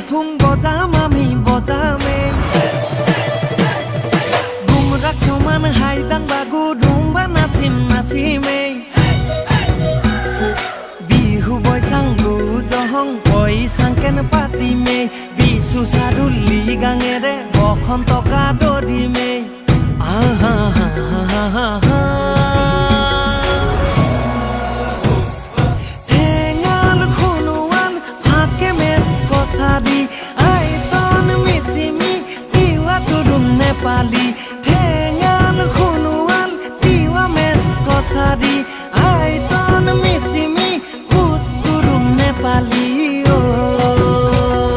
থুম বজাম আমি বজামে গুম রাখছমান হাইদাং বাগু দুম্বা নাচিম নাচিমে বিহু বৈচাংগু জহং পইচাংকেন পাতিমে বিশু চাদুলি গাঙেৰে বসন্ত কাদদিমে আহা ঠেঙাল খুনুৱান ফাকে মেচ কচাদি